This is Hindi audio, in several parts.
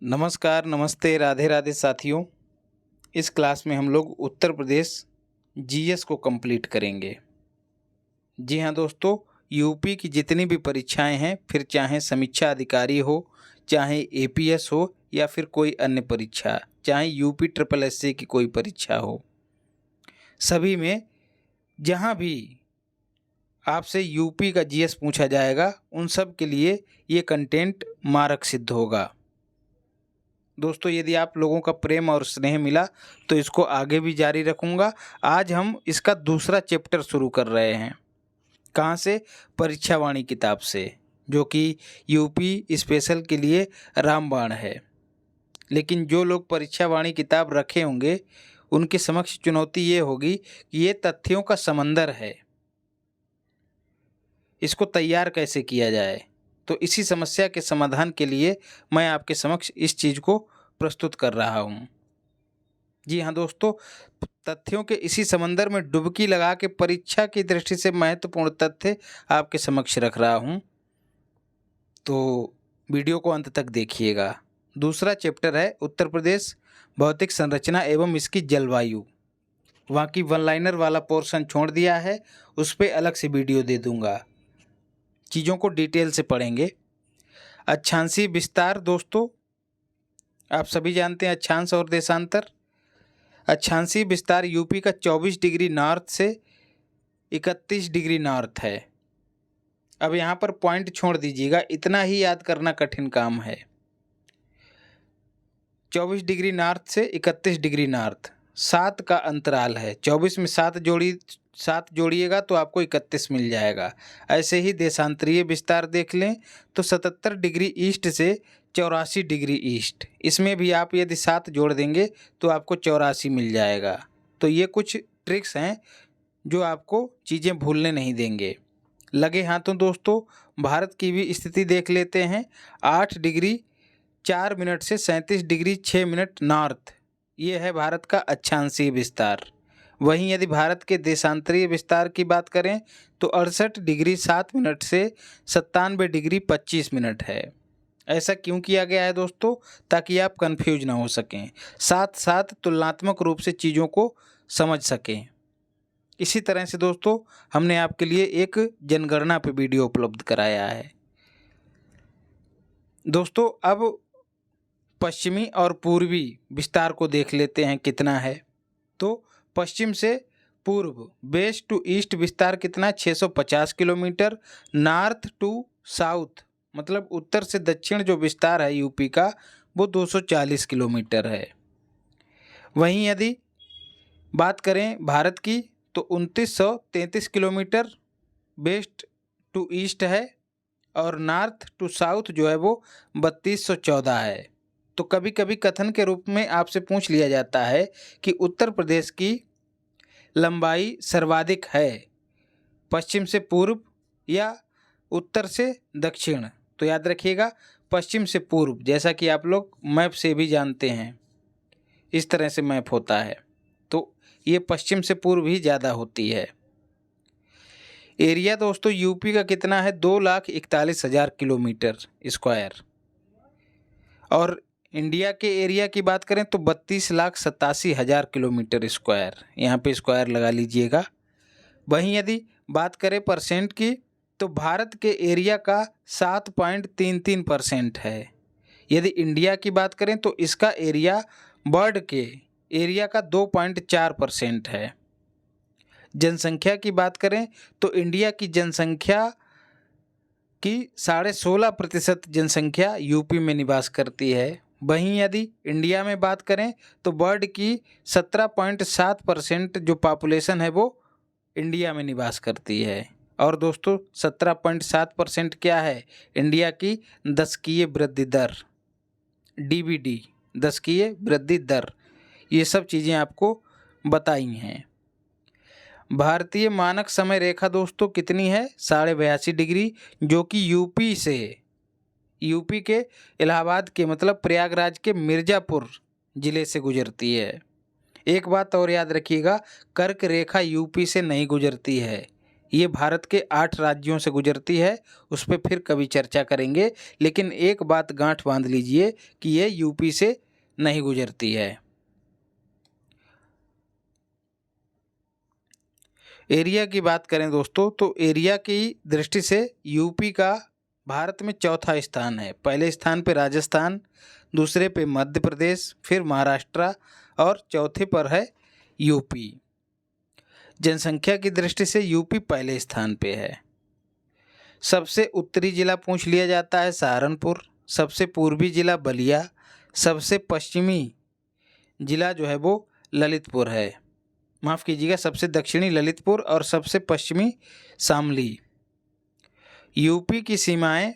नमस्कार, नमस्ते, राधे राधे साथियों। इस क्लास में हम लोग उत्तर प्रदेश जीएस को कंप्लीट करेंगे। जी हाँ दोस्तों, यूपी की जितनी भी परीक्षाएं हैं, फिर चाहे समीक्षा अधिकारी हो, चाहे एपीएस हो या फिर कोई अन्य परीक्षा, चाहे यूपी ट्रिपल एससी की कोई परीक्षा हो, सभी में जहाँ भी आपसे यूपी का जीएस पूछा जाएगा, उन सब के लिए ये कंटेंट मारक सिद्ध होगा। दोस्तों, यदि आप लोगों का प्रेम और स्नेह मिला तो इसको आगे भी जारी रखूंगा। आज हम इसका दूसरा चैप्टर शुरू कर रहे हैं। कहाँ से? परीक्षावाणी किताब से, जो कि यूपी स्पेशल के लिए रामबाण है। लेकिन जो लोग परीक्षावाणी किताब रखे होंगे, उनके समक्ष चुनौती ये होगी कि ये तथ्यों का समंदर है, इसको तैयार कैसे किया जाए। तो इसी समस्या के समाधान के लिए मैं आपके समक्ष इस चीज़ को प्रस्तुत कर रहा हूँ। जी हाँ दोस्तों, तथ्यों के इसी समंदर में डुबकी लगा के परीक्षा की दृष्टि से महत्वपूर्ण तथ्य आपके समक्ष रख रहा हूँ, तो वीडियो को अंत तक देखिएगा। दूसरा चैप्टर है उत्तर प्रदेश भौतिक संरचना एवं इसकी जलवायु। वहाँ की वन लाइनर वाला पोर्शन छोड़ दिया है, उस पर अलग से वीडियो दे दूँगा। चीज़ों को डिटेल से पढ़ेंगे। अक्षांशीय विस्तार, दोस्तों आप सभी जानते हैं अक्षांश और देशांतर। अक्षांशीय विस्तार यूपी का 24 डिग्री नॉर्थ से 31 डिग्री नॉर्थ है। अब यहाँ पर पॉइंट छोड़ दीजिएगा, इतना ही याद करना कठिन काम है। 24 डिग्री नॉर्थ से 31 डिग्री नॉर्थ, 7 का अंतराल है। 24 में 7 जोड़िएगा तो आपको 31 मिल जाएगा। ऐसे ही देशांतरीय विस्तार देख लें तो 77 डिग्री ईस्ट से 84 डिग्री ईस्ट, इसमें भी आप यदि 7 जोड़ देंगे तो आपको 84 मिल जाएगा। तो ये कुछ ट्रिक्स हैं जो आपको चीज़ें भूलने नहीं देंगे। लगे हाथों दोस्तों, भारत की भी स्थिति देख लेते हैं। 8 डिग्री 4 मिनट से 37 डिग्री 6 मिनट नॉर्थ, ये है भारत का अक्षांशीय विस्तार। वहीं यदि भारत के देशांतरीय विस्तार की बात करें तो 68 डिग्री 7 मिनट से 97 डिग्री 25 मिनट है। ऐसा क्यों किया गया है दोस्तों? ताकि आप कंफ्यूज ना हो सकें, साथ साथ तुलनात्मक रूप से चीज़ों को समझ सकें। इसी तरह से दोस्तों, हमने आपके लिए एक जनगणना पे वीडियो उपलब्ध कराया है। दोस्तों, अब पश्चिमी और पूर्वी विस्तार को देख लेते हैं कितना है। तो पश्चिम से पूर्व, वेस्ट टू ईस्ट विस्तार कितना? 650 किलोमीटर। नॉर्थ टू साउथ, मतलब उत्तर से दक्षिण जो विस्तार है यूपी का, वो 240 किलोमीटर है। वहीं यदि बात करें भारत की तो 2933 किलोमीटर वेस्ट टू ईस्ट है, और नॉर्थ टू साउथ जो है वो 3214 है। तो कभी कभी कथन के रूप में आपसे पूछ लिया जाता है कि उत्तर प्रदेश की लंबाई सर्वाधिक है पश्चिम से पूर्व या उत्तर से दक्षिण। तो याद रखिएगा, पश्चिम से पूर्व, जैसा कि आप लोग मैप से भी जानते हैं, इस तरह से मैप होता है, तो ये पश्चिम से पूर्व ही ज़्यादा होती है। एरिया दोस्तों यूपी का कितना है? 2,41,000 किलोमीटर स्क्वायर। और इंडिया के एरिया की बात करें तो 32,87,000 किलोमीटर स्क्वायर, यहाँ पे स्क्वायर लगा लीजिएगा। वहीं यदि बात करें परसेंट की तो भारत के एरिया का 7.33% है। यदि इंडिया की बात करें तो इसका एरिया वर्ल्ड के एरिया का 2.4% है। जनसंख्या की बात करें तो इंडिया की जनसंख्या की 16.5% जनसंख्या यूपी में निवास करती है। वहीं यदि इंडिया में बात करें तो वर्ल्ड की 17.7% जो पॉपुलेशन है वो इंडिया में निवास करती है। और दोस्तों 17.7% क्या है? इंडिया की दशकीय वृद्धि दर, डीबीडी, दशकीय वृद्धि दर। ये सब चीज़ें आपको बताई हैं। भारतीय मानक समय रेखा दोस्तों कितनी है? 82.5 डिग्री, जो कि यूपी के इलाहाबाद के, मतलब प्रयागराज के मिर्ज़ापुर ज़िले से गुजरती है। एक बात और याद रखिएगा, कर्क रेखा यूपी से नहीं गुजरती है, ये भारत के 8 राज्यों से गुजरती है, उस पर फिर कभी चर्चा करेंगे। लेकिन एक बात गांठ बांध लीजिए कि ये यूपी से नहीं गुजरती है। एरिया की बात करें दोस्तों, तो एरिया की दृष्टि से यूपी का भारत में चौथा स्थान है। पहले स्थान पे राजस्थान, दूसरे पे मध्य प्रदेश, फिर महाराष्ट्र और चौथे पर है यूपी। जनसंख्या की दृष्टि से यूपी पहले स्थान पे है। सबसे उत्तरी जिला पूछ लिया जाता है सहारनपुर, सबसे पूर्वी जिला बलिया, सबसे पश्चिमी जिला जो है वो ललितपुर है। माफ़ कीजिएगा, सबसे दक्षिणी ललितपुर और सबसे पश्चिमी शामली। यूपी की सीमाएं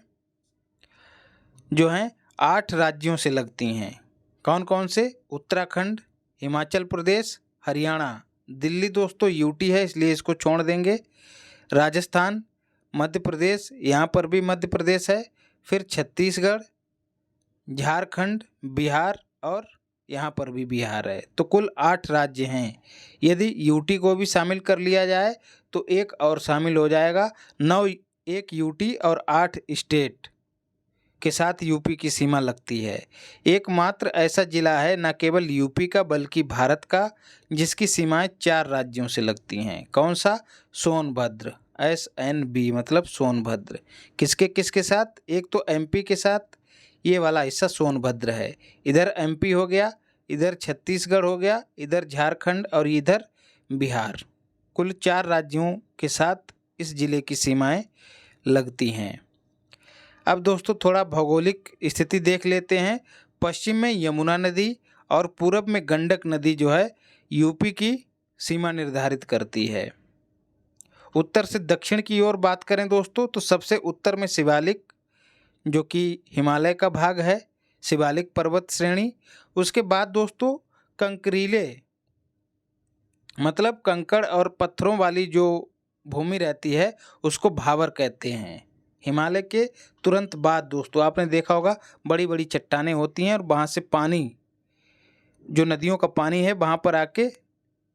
जो हैं 8 राज्यों से लगती हैं। कौन कौन से? उत्तराखंड, हिमाचल प्रदेश, हरियाणा। दिल्ली दोस्तों यूटी है, इसलिए इसको छोड़ देंगे। राजस्थान, मध्य प्रदेश, यहाँ पर भी मध्य प्रदेश है, फिर छत्तीसगढ़, झारखंड, बिहार और यहाँ पर भी बिहार है। तो कुल 8 राज्य हैं। यदि यूटी को भी शामिल कर लिया जाए तो एक और शामिल हो जाएगा। 9 एक यूटी और 8 स्टेट के साथ यूपी की सीमा लगती है। एकमात्र ऐसा जिला है न केवल यूपी का बल्कि भारत का जिसकी सीमाएं 4 राज्यों से लगती हैं। कौन सा? सोनभद्र, SNB मतलब सोनभद्र। किसके किसके साथ? एक तो एमपी के साथ, ये वाला हिस्सा सोनभद्र है। इधर एमपी हो गया, इधर छत्तीसगढ़ हो गया, इधर झारखंड और इधर बिहार। कुल 4 राज्यों के साथ इस जिले की सीमाएं लगती हैं। अब दोस्तों थोड़ा भौगोलिक स्थिति देख लेते हैं। पश्चिम में यमुना नदी और पूरब में गंडक नदी जो है यूपी की सीमा निर्धारित करती है। उत्तर से दक्षिण की ओर बात करें दोस्तों, तो सबसे उत्तर में शिवालिक जो कि हिमालय का भाग है, शिवालिक पर्वत श्रेणी। उसके बाद दोस्तों कंकरीले मतलब कंकड़ और पत्थरों वाली जो भूमि रहती है उसको भावर कहते हैं। हिमालय के तुरंत बाद दोस्तों आपने देखा होगा बड़ी बड़ी चट्टानें होती हैं और वहाँ से पानी, जो नदियों का पानी है वहाँ पर आके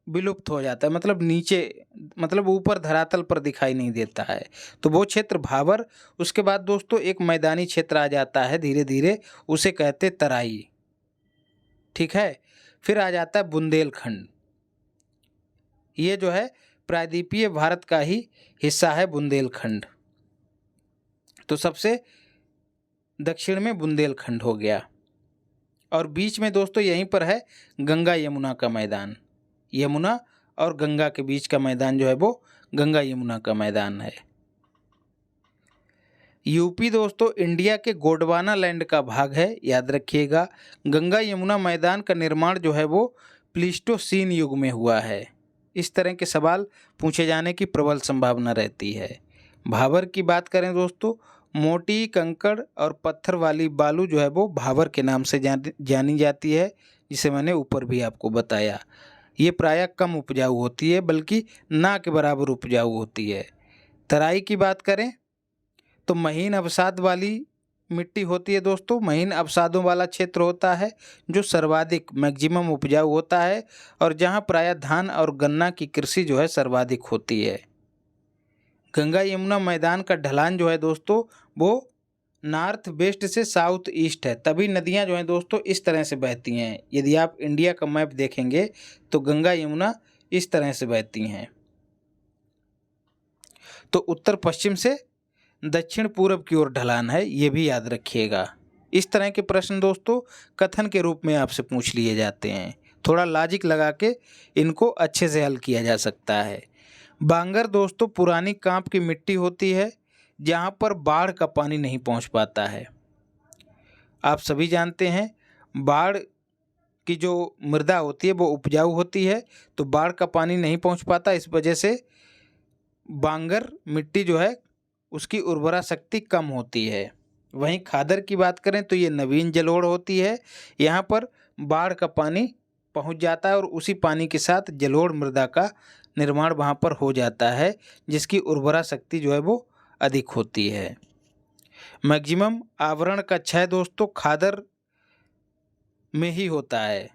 विलुप्त हो जाता है, मतलब नीचे, मतलब ऊपर धरातल पर दिखाई नहीं देता है। तो वो क्षेत्र भावर। उसके बाद दोस्तों एक मैदानी क्षेत्र आ जाता है धीरे धीरे, उसे कहते तराई। ठीक है। फिर आ जाता है बुंदेलखंड। ये जो है प्रायद्वीपीय भारत का ही हिस्सा है बुंदेलखंड। तो सबसे दक्षिण में बुंदेलखंड हो गया और बीच में दोस्तों यहीं पर है गंगा यमुना का मैदान। यमुना और गंगा के बीच का मैदान जो है वो गंगा यमुना का मैदान है। यूपी दोस्तों इंडिया के गोंडवाना लैंड का भाग है, याद रखिएगा। गंगा यमुना मैदान का निर्माण जो है वो प्लीस्टोसीन युग में हुआ है। इस तरह के सवाल पूछे जाने की प्रबल संभावना रहती है। भावर की बात करें दोस्तों, मोटी कंकड़ और पत्थर वाली बालू जो है वो भावर के नाम से जानी जाती है, जिसे मैंने ऊपर भी आपको बताया। ये प्रायः कम उपजाऊ होती है, बल्कि ना के बराबर उपजाऊ होती है। तराई की बात करें तो महीन अवसाद वाली मिट्टी होती है दोस्तों। महीन अवसादों वाला क्षेत्र होता है जो सर्वाधिक मैक्सिमम उपजाऊ होता है और जहाँ प्रायः धान और गन्ना की कृषि जो है सर्वाधिक होती है। गंगा यमुना मैदान का ढलान जो है दोस्तों वो नॉर्थ वेस्ट से साउथ ईस्ट है, तभी नदियाँ जो हैं दोस्तों इस तरह से बहती हैं। यदि आप इंडिया का मैप देखेंगे तो गंगा यमुना इस तरह से बहती हैं। तो उत्तर पश्चिम से दक्षिण पूरब की ओर ढलान है, ये भी याद रखिएगा। इस तरह के प्रश्न दोस्तों कथन के रूप में आपसे पूछ लिए जाते हैं। थोड़ा लॉजिक लगा के इनको अच्छे से हल किया जा सकता है। बांगर दोस्तों पुरानी कांप की मिट्टी होती है जहाँ पर बाढ़ का पानी नहीं पहुँच पाता है। आप सभी जानते हैं बाढ़ की जो मृदा होती है वो उपजाऊ होती है, तो बाढ़ का पानी नहीं पहुँच पाता, इस वजह से बांगर मिट्टी जो है उसकी उर्वरा शक्ति कम होती है। वहीं खादर की बात करें तो ये नवीन जलोढ़ होती है, यहाँ पर बाढ़ का पानी पहुँच जाता है और उसी पानी के साथ जलोढ़ मृदा का निर्माण वहाँ पर हो जाता है, जिसकी उर्वरा शक्ति जो है वो अधिक होती है। मैक्सिमम आवरण का क्षय दोस्तों खादर में ही होता है।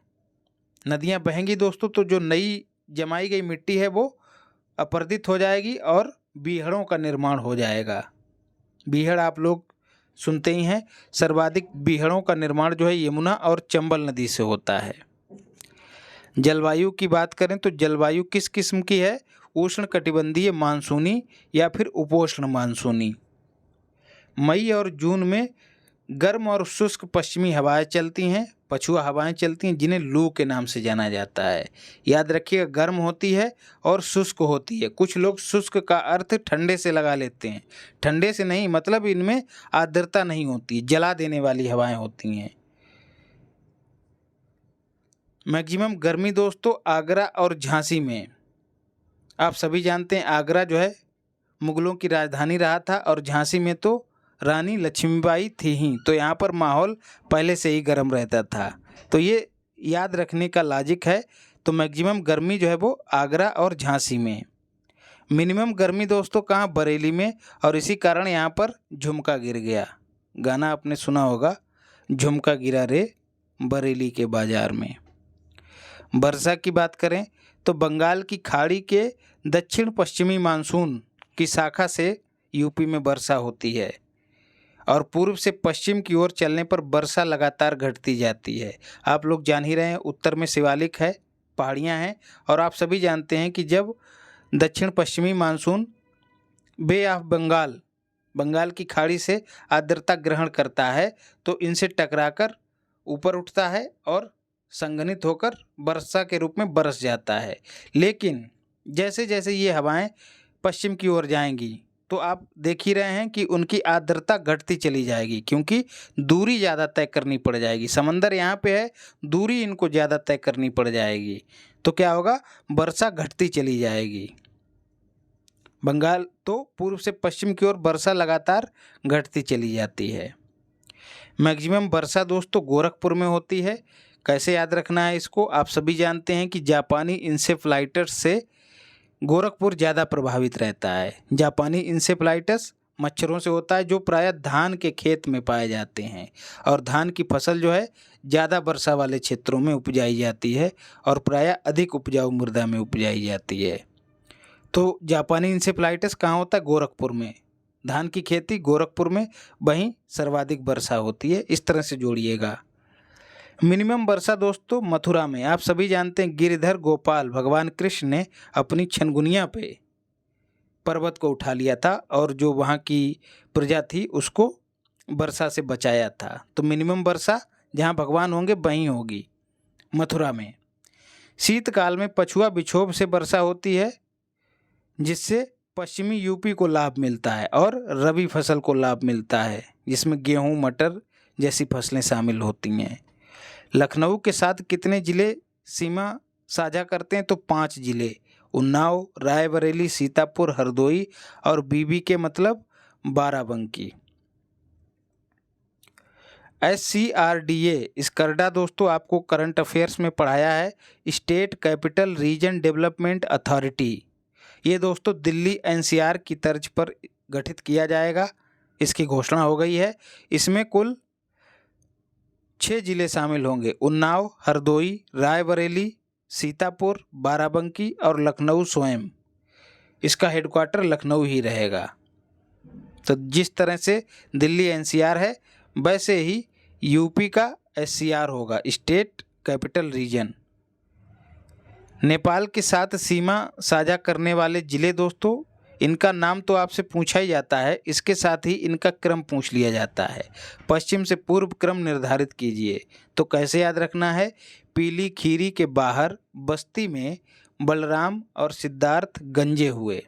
नदियाँ बहेंगी दोस्तों तो जो नई जमाई गई मिट्टी है वो अपरदित हो जाएगी और बीहड़ों का निर्माण हो जाएगा। बीहड़ आप लोग सुनते ही हैं, सर्वाधिक बीहड़ों का निर्माण जो है यमुना और चंबल नदी से होता है। जलवायु की बात करें तो जलवायु किस किस्म की है? उष्णकटिबंधीय मानसूनी या फिर उपोष्ण मानसूनी। मई और जून में गर्म और शुष्क पश्चिमी हवाएं चलती हैं, पछुआ हवाएं चलती हैं, जिन्हें लू के नाम से जाना जाता है। याद रखिएगा, गर्म होती है और शुष्क होती है। कुछ लोग शुष्क का अर्थ ठंडे से लगा लेते हैं, ठंडे से नहीं, मतलब इनमें आर्द्रता नहीं होती, जला देने वाली हवाएं होती हैं। मैक्सिमम गर्मी दोस्तों आगरा और झांसी में। आप सभी जानते हैं आगरा जो है मुगलों की राजधानी रहा था और झांसी में तो रानी लक्ष्मीबाई थी ही, तो यहाँ पर माहौल पहले से ही गर्म रहता था। तो ये याद रखने का लॉजिक है। तो मैक्सिमम गर्मी जो है वो आगरा और झांसी में। मिनिमम गर्मी दोस्तों कहाँ? बरेली में, और इसी कारण यहाँ पर झुमका गिर गया। गाना आपने सुना होगा, झुमका गिरा रे बरेली के बाजार में। वर्षा की बात करें तो बंगाल की खाड़ी के दक्षिण पश्चिमी मानसून की शाखा से यूपी में वर्षा होती है और पूर्व से पश्चिम की ओर चलने पर वर्षा लगातार घटती जाती है। आप लोग जान ही रहे हैं, उत्तर में शिवालिक है, पहाड़ियाँ हैं, और आप सभी जानते हैं कि जब दक्षिण पश्चिमी मानसून बे ऑफ बंगाल की खाड़ी से आर्द्रता ग्रहण करता है तो इनसे टकराकर ऊपर उठता है और संघनित होकर वर्षा के रूप में बरस जाता है। लेकिन जैसे जैसे ये हवाएं पश्चिम की ओर जाएंगी तो आप देख ही रहे हैं कि उनकी आर्द्रता घटती चली जाएगी, क्योंकि दूरी ज़्यादा तय करनी पड़ जाएगी। समंदर यहाँ पे है, दूरी इनको ज़्यादा तय करनी पड़ जाएगी, तो क्या होगा? वर्षा घटती चली जाएगी। बंगाल तो पूर्व से पश्चिम की ओर वर्षा लगातार घटती चली जाती है। मैक्सिमम वर्षा दोस्तों गोरखपुर में होती है। कैसे याद रखना है इसको? आप सभी जानते हैं कि जापानी इंसेफ्लाइटस से गोरखपुर ज़्यादा प्रभावित रहता है। जापानी इंसेफ्लाइटस मच्छरों से होता है जो प्रायः धान के खेत में पाए जाते हैं, और धान की फसल जो है ज़्यादा वर्षा वाले क्षेत्रों में उपजाई जाती है और प्रायः अधिक उपजाऊ मृदा में उपजाई जाती है। तो जापानी इंसेफ्लाइटस कहाँ होता है? गोरखपुर में। धान की खेती गोरखपुर में, वहीं सर्वाधिक वर्षा होती है। इस तरह से जोड़िएगा। मिनिमम वर्षा दोस्तों मथुरा में। आप सभी जानते हैं गिरिधर गोपाल भगवान कृष्ण ने अपनी छनगुनिया पे पर्वत को उठा लिया था और जो वहाँ की प्रजा थी उसको वर्षा से बचाया था। तो मिनिमम वर्षा जहाँ भगवान होंगे वहीं होगी, मथुरा में। शीतकाल में पछुआ विक्षोभ से वर्षा होती है, जिससे पश्चिमी यूपी को लाभ मिलता है और रबी फसल को लाभ मिलता है, जिसमें गेहूँ, मटर जैसी फसलें शामिल होती हैं। लखनऊ के साथ कितने ज़िले सीमा साझा करते हैं? तो 5 ज़िले, उन्नाव, रायबरेली, सीतापुर, हरदोई और बीबी के मतलब बाराबंकी। SCRDA स्कर्डा दोस्तों आपको करंट अफेयर्स में पढ़ाया है, state capital region development authority. ये दोस्तों दिल्ली NCR की तर्ज पर गठित किया जाएगा, इसकी घोषणा हो गई है। इसमें कुल 6 ज़िले शामिल होंगे, उन्नाव, हरदोई, रायबरेली, सीतापुर, बाराबंकी और लखनऊ स्वयं। इसका हेडक्वार्टर लखनऊ ही रहेगा। तो जिस तरह से दिल्ली NCR है वैसे ही यूपी का SCR होगा, स्टेट कैपिटल रीजन। नेपाल के साथ सीमा साझा करने वाले ज़िले दोस्तों, इनका नाम तो आपसे पूछा ही जाता है, इसके साथ ही इनका क्रम पूछ लिया जाता है। पश्चिम से पूर्व क्रम निर्धारित कीजिए। तो कैसे याद रखना है? पीली खीरी के बाहर बस्ती में बलराम और सिद्धार्थ गंजे हुए।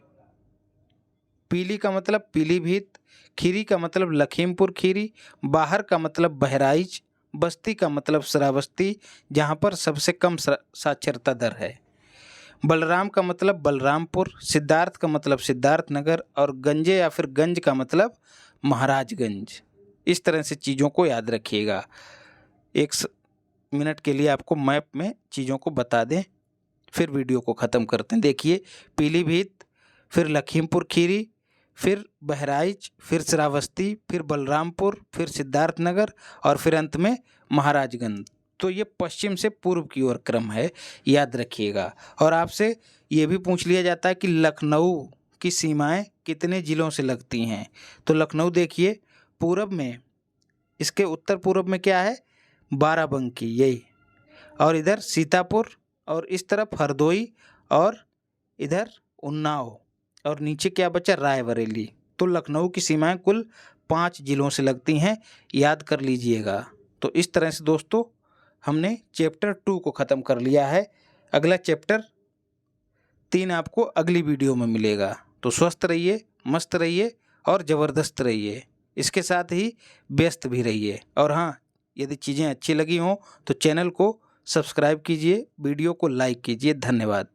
पीली का मतलब पीलीभीत, खीरी का मतलब लखीमपुर खीरी, बाहर का मतलब बहराइच, बस्ती का मतलब श्रावस्ती, जहाँ पर सबसे कम साक्षरता दर है। बलराम का मतलब बलरामपुर, सिद्धार्थ का मतलब सिद्धार्थनगर और गंजे या फिर गंज का मतलब महाराजगंज। इस तरह से चीज़ों को याद रखिएगा। 1 मिनट के लिए आपको मैप में चीज़ों को बता दें, फिर वीडियो को ख़त्म करते हैं। देखिए, पीलीभीत, फिर लखीमपुर खीरी, फिर बहराइच, फिर श्रावस्ती, फिर बलरामपुर, फिर सिद्धार्थनगर और फिर अंत में महाराजगंज। तो ये पश्चिम से पूर्व की ओर क्रम है, याद रखिएगा। और आपसे ये भी पूछ लिया जाता है कि लखनऊ की सीमाएं कितने जिलों से लगती हैं? तो लखनऊ देखिए पूरब में, इसके उत्तर पूरब में क्या है, बाराबंकी यही, और इधर सीतापुर, और इस तरफ हरदोई, और इधर उन्नाव, और नीचे क्या बचा, रायबरेली। तो लखनऊ की सीमाएं कुल 5 जिलों से लगती हैं, याद कर लीजिएगा। तो इस तरह से दोस्तों हमने चैप्टर 2 को ख़त्म कर लिया है। अगला चैप्टर 3 आपको अगली वीडियो में मिलेगा। तो स्वस्थ रहिए, मस्त रहिए और ज़बरदस्त रहिए, इसके साथ ही व्यस्त भी रहिए। और हाँ, यदि चीज़ें अच्छी लगी हों तो चैनल को सब्सक्राइब कीजिए, वीडियो को लाइक कीजिए। धन्यवाद।